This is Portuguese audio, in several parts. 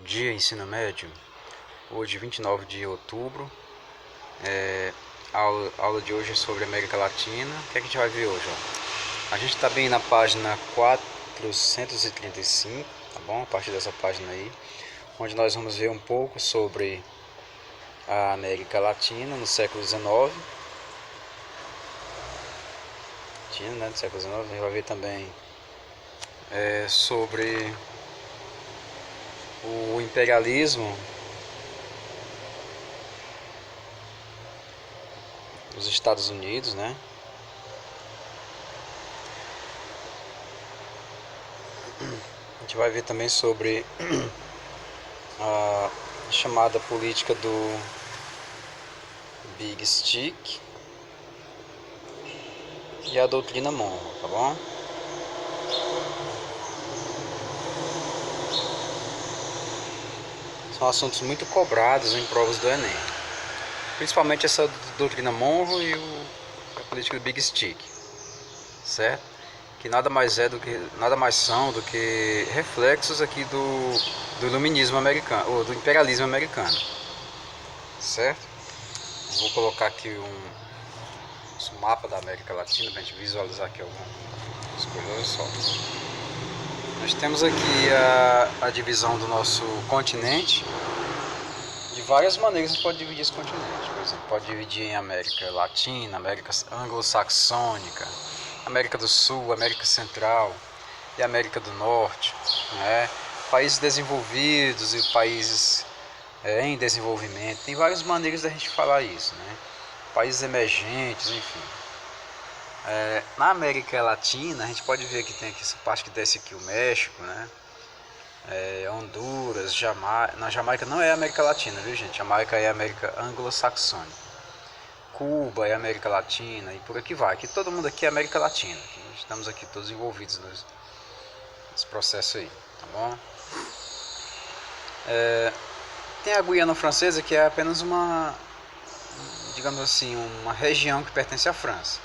dia, ensino médio. Hoje, 29 de outubro. A aula de hoje é sobre América Latina. O que é que a gente vai ver hoje? A gente está bem na página 435, tá bom? A partir dessa página aí, onde nós vamos ver um pouco sobre a América Latina no século XIX. No século XIX, a gente vai ver também sobre o imperialismo dos Estados Unidos, né? A gente vai ver também sobre a chamada política do Big Stick e a doutrina Monroe, tá bom? São assuntos muito cobrados em provas do Enem, principalmente essa doutrina Monroe e a política do Big Stick, certo? Que nada mais são do que reflexos aqui do iluminismo americano, ou do imperialismo americano, certo? Vou colocar aqui um mapa da América Latina para a gente visualizar aqui algumas coisas. Olha só, nós temos aqui a divisão do nosso continente. De várias maneiras a gente pode dividir esse continente. Por exemplo, pode dividir em América Latina, América Anglo-Saxônica, América do Sul, América Central e América do Norte, né? Países desenvolvidos e países em desenvolvimento. Tem várias maneiras da gente falar isso, né? Países emergentes, enfim. Na América Latina, a gente pode ver que tem aqui essa parte que desce aqui o México, né? Honduras, Jamaica. Na Jamaica não é América Latina, viu, gente? Jamaica é América Anglo-Saxônica. Cuba é América Latina e por aqui vai. Aqui todo mundo aqui é América Latina. Estamos aqui todos envolvidos nesse processo aí, tá bom? Tem a Guiana Francesa, que é apenas digamos assim, uma região que pertence à França.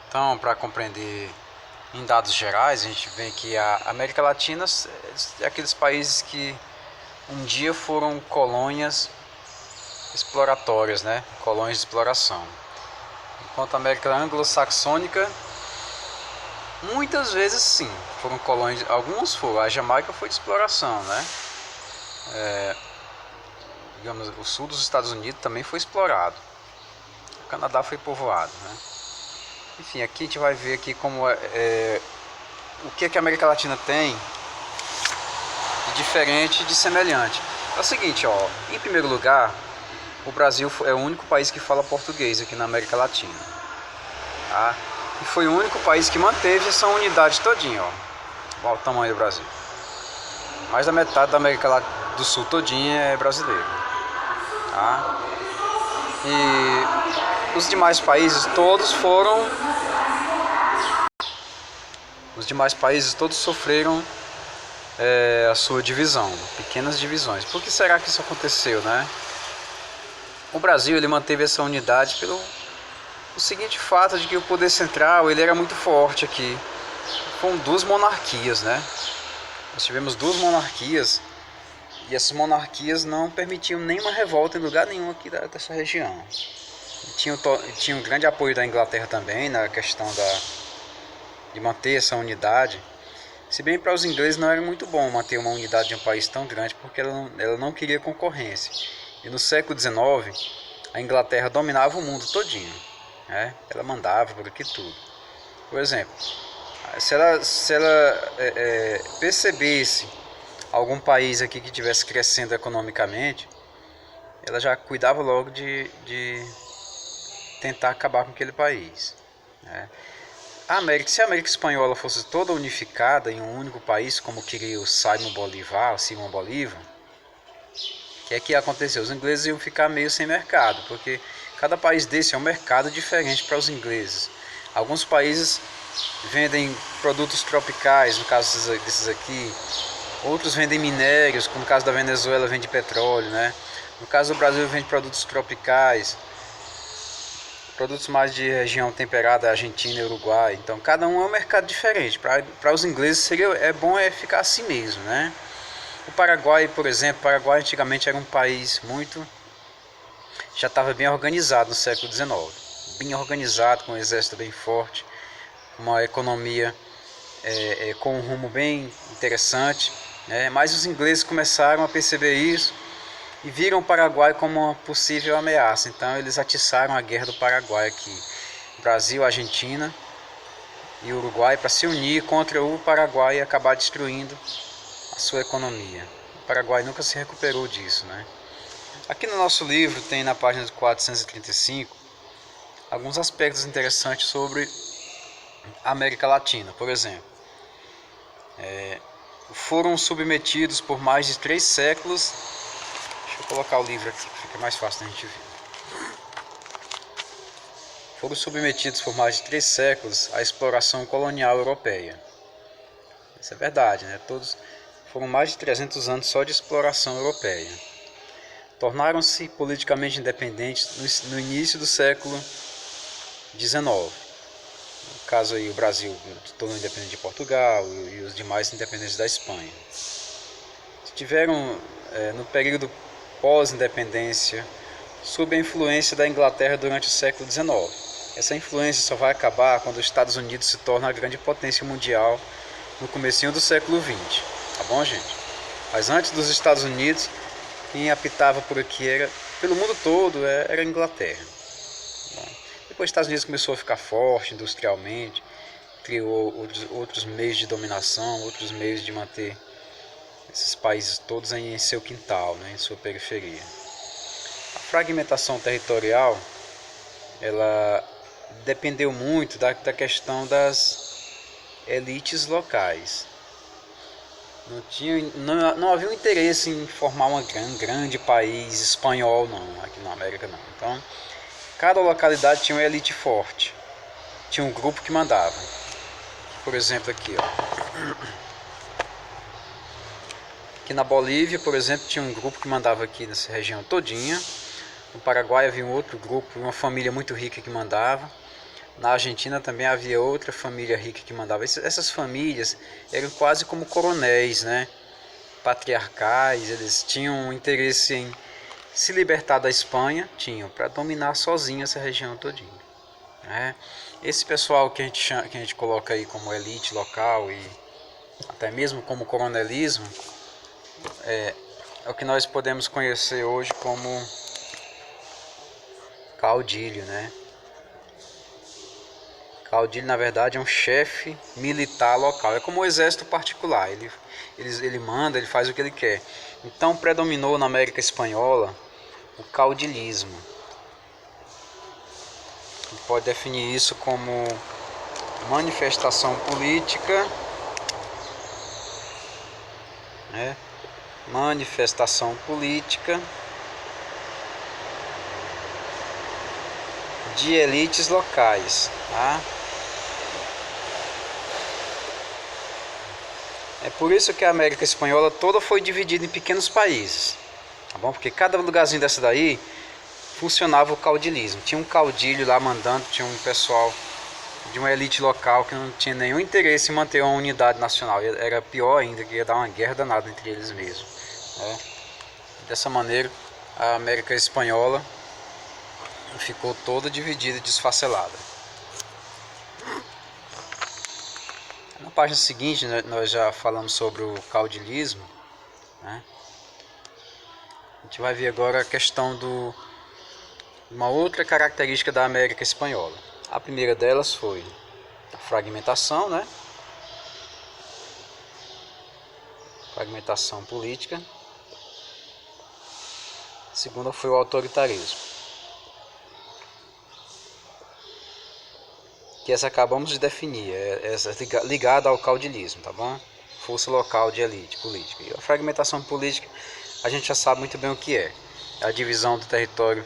Então, para compreender em dados gerais, a gente vê que a América Latina é aqueles países que um dia foram colônias exploratórias, né? Colônias de exploração. Enquanto a América Anglo-Saxônica, muitas vezes sim, foram colônias, alguns foram. A Jamaica foi de exploração, né? Digamos, o sul dos Estados Unidos também foi explorado. O Canadá foi povoado, né? Enfim, aqui a gente vai ver aqui como o que a América Latina tem de diferente e de semelhante. É o seguinte, ó, em primeiro lugar, o Brasil é o único país que fala português aqui na América Latina, tá? E foi o único país que manteve essa unidade todinha, ó. Olha o tamanho do Brasil. Mais da metade da América do Sul todinha é brasileiro, tá? E os demais países todos sofreram a sua divisão, pequenas divisões. Por que será que isso aconteceu, né? O Brasil ele manteve essa unidade pelo seguinte fato de que o poder central ele era muito forte aqui. Foram duas monarquias, né? Nós tivemos duas monarquias e essas monarquias não permitiam nenhuma revolta em lugar nenhum aqui dessa região. Tinha um grande apoio da Inglaterra também na questão de manter essa unidade. Se bem para os ingleses não era muito bom manter uma unidade de um país tão grande, porque ela não queria concorrência. E no século XIX, a Inglaterra dominava o mundo todinho, né? Ela mandava por aqui tudo. Por exemplo, se ela percebesse algum país aqui que estivesse crescendo economicamente, ela já cuidava logo de tentar acabar com aquele país, né? Se a América Espanhola fosse toda unificada em um único país, como queria o Simão Bolívar, o que ia acontecer? Os ingleses iam ficar meio sem mercado, porque cada país desse é um mercado diferente para os ingleses. Alguns países vendem produtos tropicais, no caso desses aqui. Outros vendem minérios, como no caso da Venezuela vende petróleo, né? No caso do Brasil vende produtos tropicais. Produtos mais de região temperada, Argentina e Uruguai. Então cada um é um mercado diferente. Para os ingleses é bom ficar assim mesmo, né? O Paraguai, por exemplo, o Paraguai antigamente era um país já estava bem organizado no século XIX, bem organizado, com um exército bem forte, uma economia com um rumo bem interessante, né? Mas os ingleses começaram a perceber isso e viram o Paraguai como uma possível ameaça. Então eles atiçaram a guerra do Paraguai aqui, Brasil, Argentina e Uruguai, para se unir contra o Paraguai e acabar destruindo a sua economia. O Paraguai nunca se recuperou disso, né? Aqui no nosso livro tem na página 435 alguns aspectos interessantes sobre a América Latina. Por exemplo, foram submetidos por mais de 3 séculos. Deixa eu colocar o livro aqui, que fica mais fácil da gente ver. Foram submetidos por mais de 3 séculos à exploração colonial europeia. Isso é verdade, né? Todos foram mais de 300 anos só de exploração europeia. Tornaram-se politicamente independentes no início do século XIX. No caso aí, o Brasil tornou independente de Portugal e os demais independentes da Espanha. Tiveram, no período pós-independência, sob a influência da Inglaterra durante o século XIX. Essa influência só vai acabar quando os Estados Unidos se tornam a grande potência mundial no comecinho do século XX. Tá bom, gente? Mas antes dos Estados Unidos, quem apitava por aqui pelo mundo todo, era a Inglaterra. Bom, depois os Estados Unidos começou a ficar forte industrialmente, criou outros meios de dominação, outros meios de manter esses países todos em seu quintal, né, em sua periferia. A fragmentação territorial, ela dependeu muito da questão das elites locais. Não havia um interesse em formar um grande país espanhol, não, aqui na América não. Então, cada localidade tinha uma elite forte, tinha um grupo que mandava. Por exemplo, aqui, ó. Aqui na Bolívia, por exemplo, tinha um grupo que mandava aqui nessa região todinha. No Paraguai havia um outro grupo, uma família muito rica que mandava. Na Argentina também havia outra família rica que mandava. Essas famílias eram quase como coronéis, né? Patriarcais. Eles tinham um interesse em se libertar da Espanha, para dominar sozinho essa região todinha, né? Esse pessoal que a gente coloca aí como elite local e até mesmo como coronelismo é o que nós podemos conhecer hoje como caudilho, né? Caudilho, na verdade, é um chefe militar local. É como o exército particular. Ele manda, ele faz o que ele quer. Então, predominou na América Espanhola o caudilismo. A gente pode definir isso como manifestação política, né? Manifestação política de elites locais, tá? É por isso que a América Espanhola toda foi dividida em pequenos países, tá bom? Porque cada lugarzinho dessa daí funcionava o caudilismo. Tinha um caudilho lá mandando, tinha um pessoal de uma elite local que não tinha nenhum interesse em manter uma unidade nacional. Era pior ainda, que ia dar uma guerra danada entre eles mesmos, né? Dessa maneira, a América Espanhola ficou toda dividida e desfacelada. Na página seguinte, nós já falamos sobre o caudilismo, né? A gente vai ver agora a questão uma outra característica da América Espanhola. A primeira delas foi a fragmentação, né? Fragmentação política. A segunda foi o autoritarismo, que essa acabamos de definir, essa ligada ao caudilismo, tá bom? Força local de elite política. E a fragmentação política, a gente já sabe muito bem o que é. É a divisão do território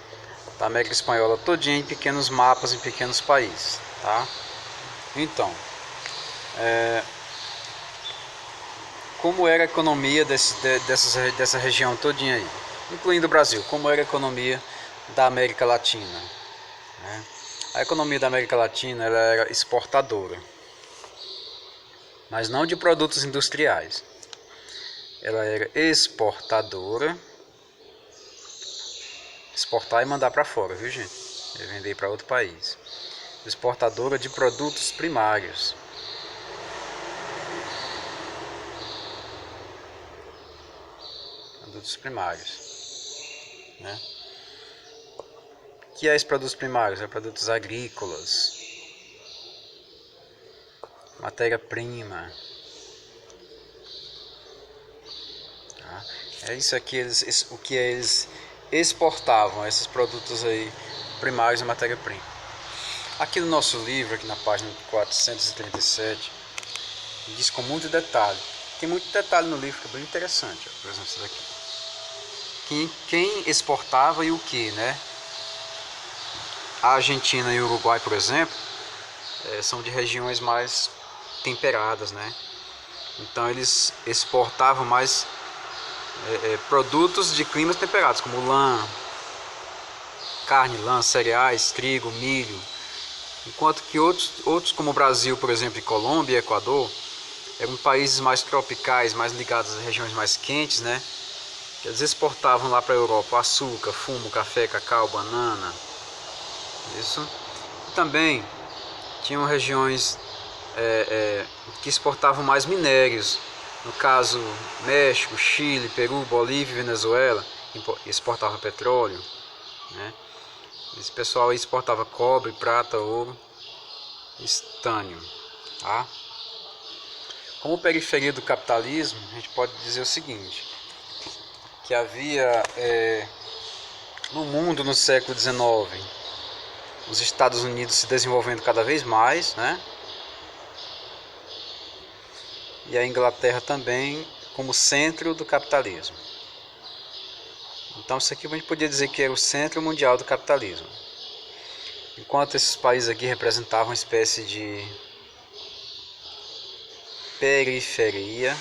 da América Espanhola todinha em pequenos mapas, em pequenos países, tá? Então, como era a economia dessa região todinha aí, incluindo o Brasil, como era a economia da América Latina, né? A economia da América Latina ela era exportadora, mas não de produtos industriais. Ela era exportadora, exportar e mandar para fora, viu gente? E vender para outro país. Exportadora de produtos primários. Produtos primários, né? O que é esses produtos primários? É produtos agrícolas, matéria-prima. Tá? É isso aqui, o que eles exportavam, esses produtos aí primários e matéria-prima. Aqui no nosso livro, aqui na página 437, diz com muito detalhe. Tem muito detalhe no livro que é bem interessante. Ó, por exemplo, isso daqui. Quem exportava e o que, né? A Argentina e o Uruguai, por exemplo, são de regiões mais temperadas, né? Então eles exportavam mais produtos de climas temperados, como lã, carne, lã, cereais, trigo, milho. Enquanto que outros como o Brasil, por exemplo, e Colômbia e Equador, eram países mais tropicais, mais ligados às regiões mais quentes, né? Eles exportavam lá para a Europa açúcar, fumo, café, cacau, banana. Isso. E também tinham regiões que exportavam mais minérios. No caso, México, Chile, Peru, Bolívia e Venezuela exportava petróleo, né? Esse pessoal exportava cobre, prata, ouro, estânio, tá? Como periferia do capitalismo, a gente pode dizer o seguinte, que havia no mundo no século XIX os Estados Unidos se desenvolvendo cada vez mais, né? E a Inglaterra também como centro do capitalismo. Então isso aqui a gente podia dizer que era o centro mundial do capitalismo. Enquanto esses países aqui representavam uma espécie de periferia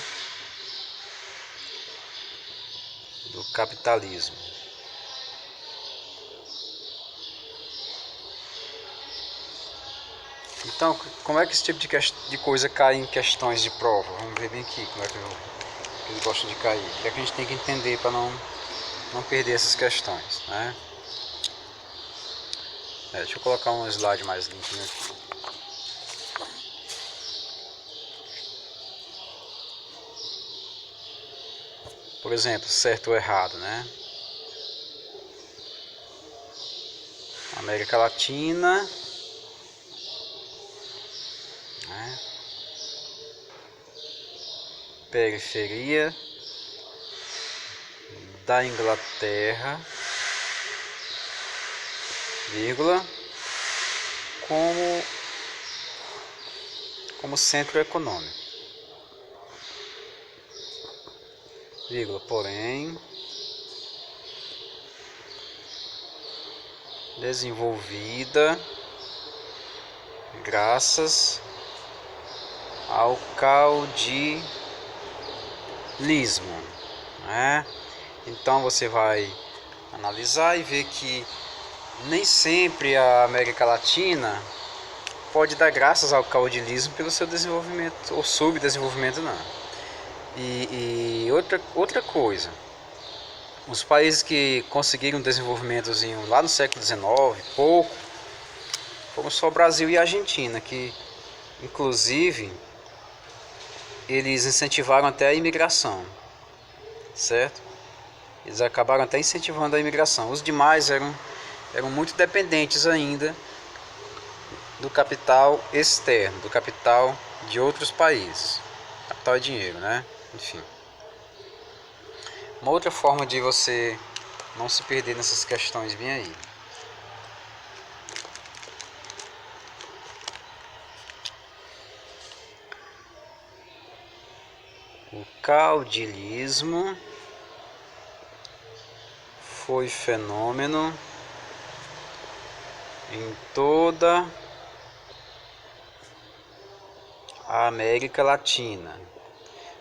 do capitalismo. Então, como é que esse tipo de coisa cai em questões de prova? Vamos ver bem aqui como é que eles gostam de cair. O que é que a gente tem que entender para não perder essas questões, né? Deixa eu colocar um slide mais limpinho aqui. Por exemplo, certo ou errado, né? América Latina, né? Periferia da Inglaterra, vírgula, como centro econômico, vírgula, porém desenvolvida graças ao caudilismo, né? Então você vai analisar e ver que nem sempre a América Latina pode dar graças ao caudilismo pelo seu desenvolvimento ou subdesenvolvimento, não. E outra coisa, os países que conseguiram desenvolvimentozinho lá no século XIX, pouco, foram só o Brasil e a Argentina, que inclusive eles incentivaram até a imigração, certo? Eles acabaram até incentivando a imigração. Os demais eram muito dependentes ainda do capital externo, do capital de outros países. Capital é dinheiro, né? Enfim. Uma outra forma de você não se perder nessas questões bem aí. O caudilismo foi fenômeno em toda a América Latina,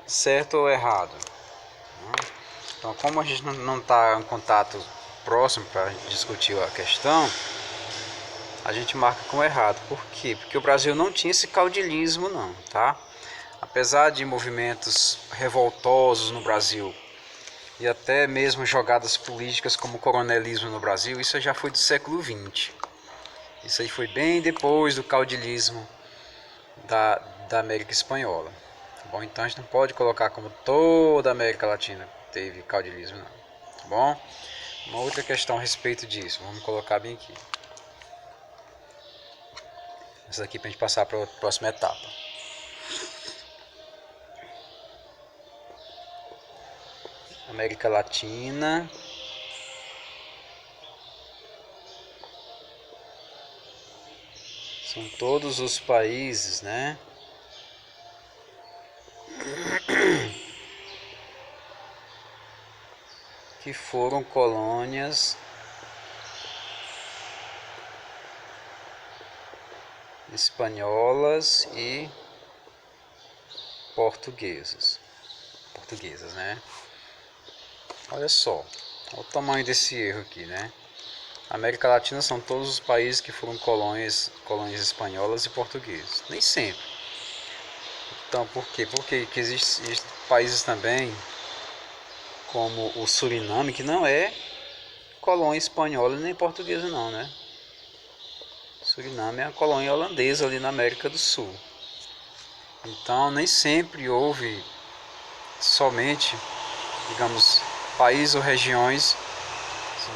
certo ou errado? Então, como a gente não está em contato próximo para discutir a questão, a gente marca como errado. Por quê? Porque o Brasil não tinha esse caudilismo não, tá? Apesar de movimentos revoltosos no Brasil e até mesmo jogadas políticas como o coronelismo no Brasil, isso já foi do século XX. Isso aí foi bem depois do caudilismo da América Espanhola. Tá bom? Então a gente não pode colocar como toda a América Latina teve caudilismo, não. Tá bom? Uma outra questão a respeito disso, vamos colocar bem aqui. Essa daqui para a gente passar para a próxima etapa. América Latina. São todos os países, né? Que foram colônias espanholas e portuguesas, né? Olha só, olha o tamanho desse erro aqui, né? América Latina são todos os países que foram colônias espanholas e portuguesas. Nem sempre. Então, por quê? Porque existem países também, como o Suriname, que não é colônia espanhola nem portuguesa não, né? Suriname é a colônia holandesa ali na América do Sul. Então, nem sempre houve somente, digamos, países ou regiões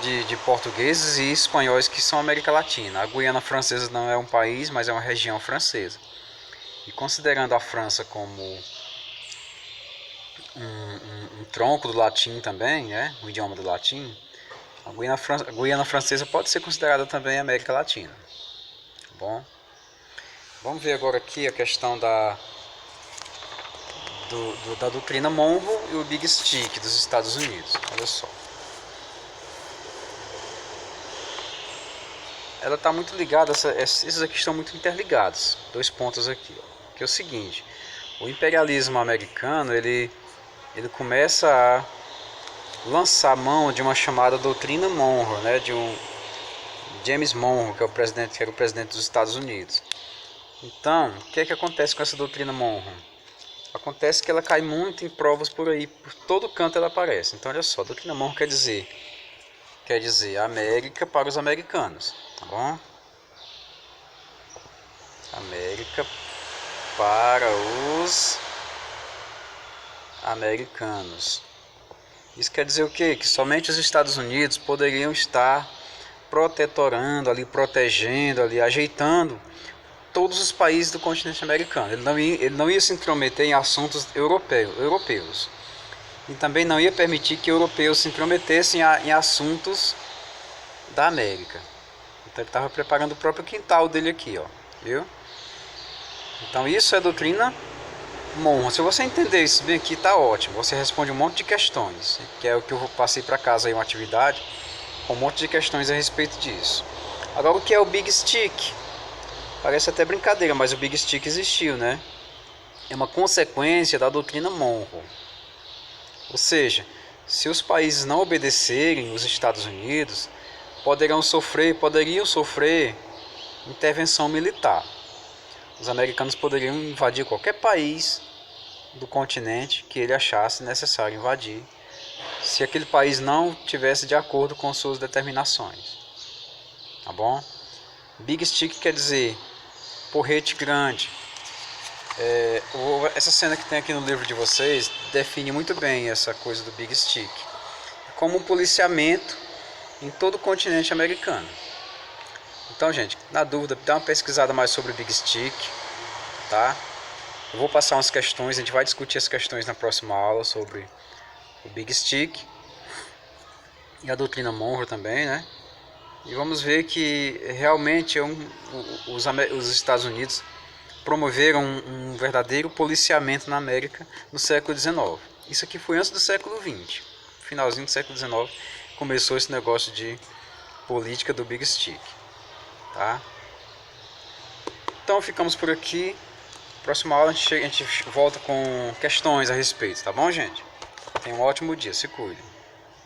de portugueses e espanhóis que são América Latina. A Guiana Francesa não é um país, mas é uma região francesa. E considerando a França como um tronco do latim também, né? O idioma do latim, a Guiana Francesa pode ser considerada também América Latina. Tá bom? Vamos ver agora aqui a questão da doutrina Monroe e o Big Stick dos Estados Unidos. Olha só. Ela está muito ligada, esses aqui estão muito interligados. Dois pontos aqui, ó, que é o seguinte: o imperialismo americano ele começa a lançar mão de uma chamada doutrina Monroe, né, de um James Monroe, que era o presidente dos Estados Unidos. Então, o que é que acontece com essa doutrina Monroe? Acontece que ela cai muito em provas por aí, por todo canto ela aparece. Então, olha só, a doutrina Monroe quer dizer América para os americanos, tá bom? América para os americanos. Isso quer dizer o quê? Que somente os Estados Unidos poderiam estar protetorando ali, protegendo ali, ajeitando todos os países do continente americano. Ele não ia se intrometer em assuntos europeus. E também não ia permitir que europeus se intrometessem em assuntos da América. Então ele estava preparando o próprio quintal dele aqui, ó, viu? Então isso é doutrina Monroe. Se você entender isso bem aqui, tá ótimo. Você responde um monte de questões, que é o que eu passei para casa aí, uma atividade com um monte de questões a respeito disso. Agora, o que é o Big Stick? Parece até brincadeira, mas o Big Stick existiu, né? É uma consequência da doutrina Monroe. Ou seja, se os países não obedecerem os Estados Unidos, poderiam sofrer intervenção militar. Os americanos poderiam invadir qualquer país do continente que ele achasse necessário invadir, se aquele país não tivesse de acordo com suas determinações. Tá bom? Big Stick quer dizer porrete grande. Essa cena que tem aqui no livro de vocês define muito bem essa coisa do Big Stick. Como um policiamento em todo o continente americano. Então, gente, na dúvida, dá uma pesquisada mais sobre o Big Stick, tá? Eu vou passar umas questões, a gente vai discutir as questões na próxima aula sobre o Big Stick e a doutrina Monroe também, né? E vamos ver que realmente os Estados Unidos promoveram um verdadeiro policiamento na América no século XIX. Isso aqui foi antes do século XX. Finalzinho do século XIX começou esse negócio de política do Big Stick. Tá? Então ficamos por aqui. Próxima aula a gente volta com questões a respeito, tá bom, gente? Tenha um ótimo dia, se cuide.